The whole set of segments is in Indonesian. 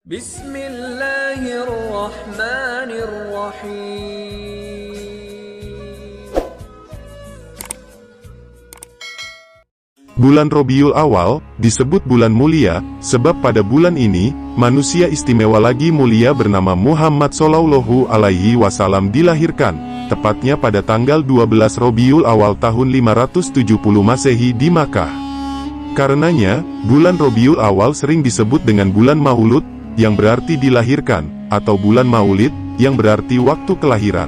Bismillahirrahmanirrahim. Bulan Rabiul Awal disebut bulan mulia, sebab pada bulan ini, manusia istimewa lagi mulia bernama Muhammad Shallallahu Alaihi Wasallam dilahirkan, tepatnya pada tanggal 12 Rabiul Awal tahun 570 Masehi di Makkah. Karenanya, bulan Rabiul Awal sering disebut dengan bulan Maulud, yang berarti dilahirkan, atau bulan Maulid, yang berarti waktu kelahiran.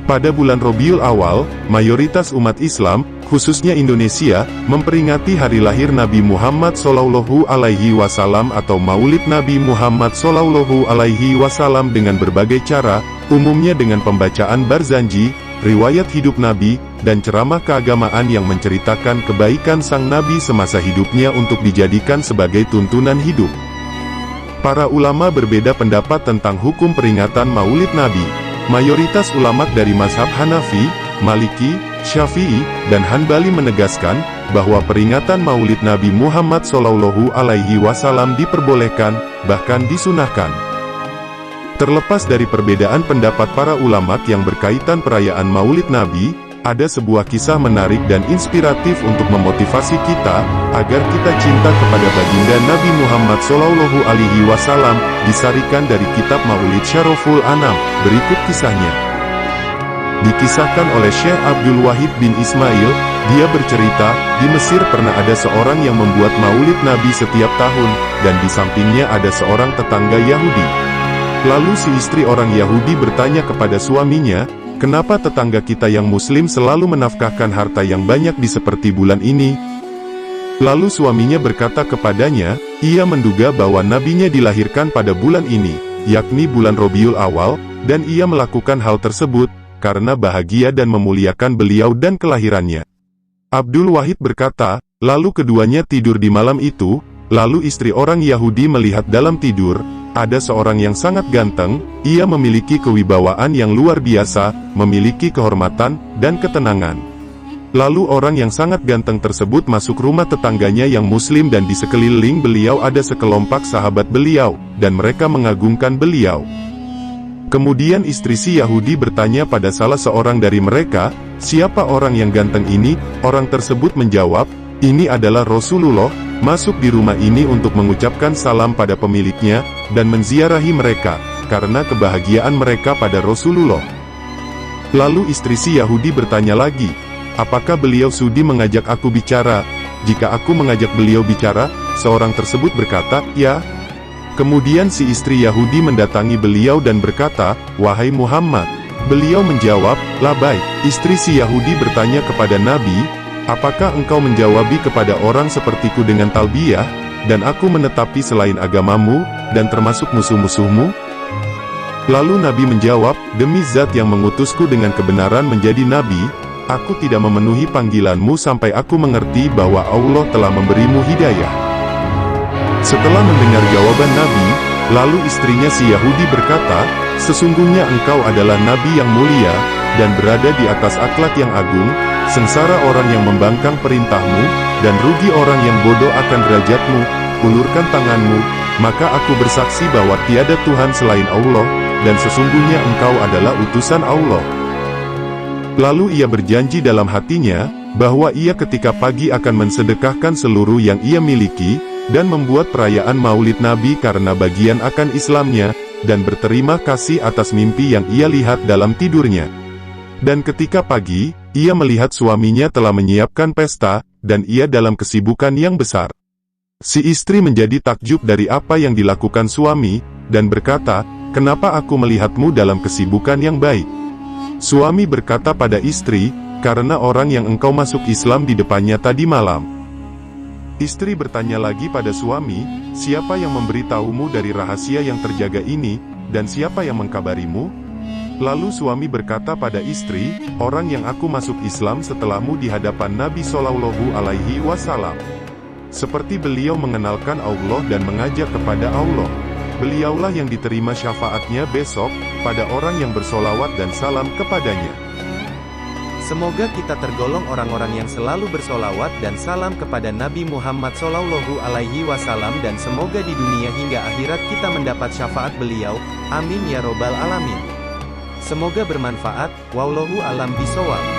Pada bulan Rabiul Awal, mayoritas umat Islam, khususnya Indonesia, memperingati hari lahir Nabi Muhammad Shallallahu Alaihi Wasallam atau Maulid Nabi Muhammad Shallallahu Alaihi Wasallam dengan berbagai cara, umumnya dengan pembacaan barzanji, riwayat hidup Nabi, dan ceramah keagamaan yang menceritakan kebaikan sang Nabi semasa hidupnya untuk dijadikan sebagai tuntunan hidup. Para ulama berbeda pendapat tentang hukum peringatan Maulid Nabi. Mayoritas ulama dari mazhab Hanafi, Maliki, Syafi'i, dan Hanbali menegaskan bahwa peringatan Maulid Nabi Muhammad Shallallahu Alaihi Wasallam diperbolehkan, bahkan disunahkan. Terlepas dari perbedaan pendapat para ulama yang berkaitan perayaan Maulid Nabi, ada sebuah kisah menarik dan inspiratif untuk memotivasi kita agar kita cinta kepada baginda Nabi Muhammad Shallallahu Alaihi Wasallam, disarikan dari kitab Maulid Syaraful Anam. Berikut kisahnya. Dikisahkan oleh Syekh Abdul Wahid bin Ismail, dia bercerita, di Mesir pernah ada seorang yang membuat Maulid Nabi setiap tahun, dan di sampingnya ada seorang tetangga Yahudi. Lalu si istri orang Yahudi bertanya kepada suaminya, "Kenapa tetangga kita yang muslim selalu menafkahkan harta yang banyak di seperti bulan ini?" Lalu suaminya berkata kepadanya, ia menduga bahwa nabinya dilahirkan pada bulan ini, yakni bulan Rabiul Awal, dan ia melakukan hal tersebut, karena bahagia dan memuliakan beliau dan kelahirannya. Abdul Wahid berkata, lalu keduanya tidur di malam itu, lalu istri orang Yahudi melihat dalam tidur, ada seorang yang sangat ganteng, ia memiliki kewibawaan yang luar biasa, memiliki kehormatan, dan ketenangan. Lalu orang yang sangat ganteng tersebut masuk rumah tetangganya yang muslim dan di sekeliling beliau ada sekelompok sahabat beliau, dan mereka mengagungkan beliau. Kemudian istri si Yahudi bertanya pada salah seorang dari mereka, "Siapa orang yang ganteng ini?" Orang tersebut menjawab, "Ini adalah Rasulullah, masuk di rumah ini untuk mengucapkan salam pada pemiliknya, dan menziarahi mereka, karena kebahagiaan mereka pada Rasulullah." Lalu istri si Yahudi bertanya lagi, "Apakah beliau sudi mengajak aku bicara?" "Jika aku mengajak beliau bicara," seorang tersebut berkata, "Ya." Kemudian si istri Yahudi mendatangi beliau dan berkata, "Wahai Muhammad." Beliau menjawab, "Labai." Istri si Yahudi bertanya kepada Nabi, "Apakah engkau menjawabi kepada orang sepertiku dengan talbiyah, dan aku menetapi selain agamamu, dan termasuk musuh-musuhmu?" Lalu Nabi menjawab, "Demi zat yang mengutusku dengan kebenaran menjadi Nabi, aku tidak memenuhi panggilanmu sampai aku mengerti bahwa Allah telah memberimu hidayah." Setelah mendengar jawaban Nabi, lalu istrinya si Yahudi berkata, "Sesungguhnya engkau adalah Nabi yang mulia, dan berada di atas akhlak yang agung, sengsara orang yang membangkang perintahmu, dan rugi orang yang bodoh akan derajatmu. Ulurkan tanganmu, maka aku bersaksi bahwa tiada Tuhan selain Allah, dan sesungguhnya engkau adalah utusan Allah." Lalu ia berjanji dalam hatinya, bahwa ia ketika pagi akan mensedekahkan seluruh yang ia miliki, dan membuat perayaan Maulid Nabi karena bagian akan Islamnya, dan berterima kasih atas mimpi yang ia lihat dalam tidurnya. Dan ketika pagi, ia melihat suaminya telah menyiapkan pesta, dan ia dalam kesibukan yang besar. Si istri menjadi takjub dari apa yang dilakukan suami, dan berkata, "Kenapa aku melihatmu dalam kesibukan yang baik?" Suami berkata pada istri, "Karena orang yang engkau masuk Islam di depannya tadi malam." Istri bertanya lagi pada suami, "Siapa yang memberitahumu dari rahasia yang terjaga ini, dan siapa yang mengkabarimu?" Lalu suami berkata pada istri, "Orang yang aku masuk Islam setelahmu di hadapan Nabi Shallallahu Alaihi Wasallam. Seperti beliau mengenalkan Allah dan mengajak kepada Allah. Beliaulah yang diterima syafaatnya besok, pada orang yang bersolawat dan salam kepadanya." Semoga kita tergolong orang-orang yang selalu bersolawat dan salam kepada Nabi Muhammad Shallallahu Alaihi Wasallam, dan semoga di dunia hingga akhirat kita mendapat syafaat beliau. Amin ya robbal alamin. Semoga bermanfaat. Wallahu alam bishawab.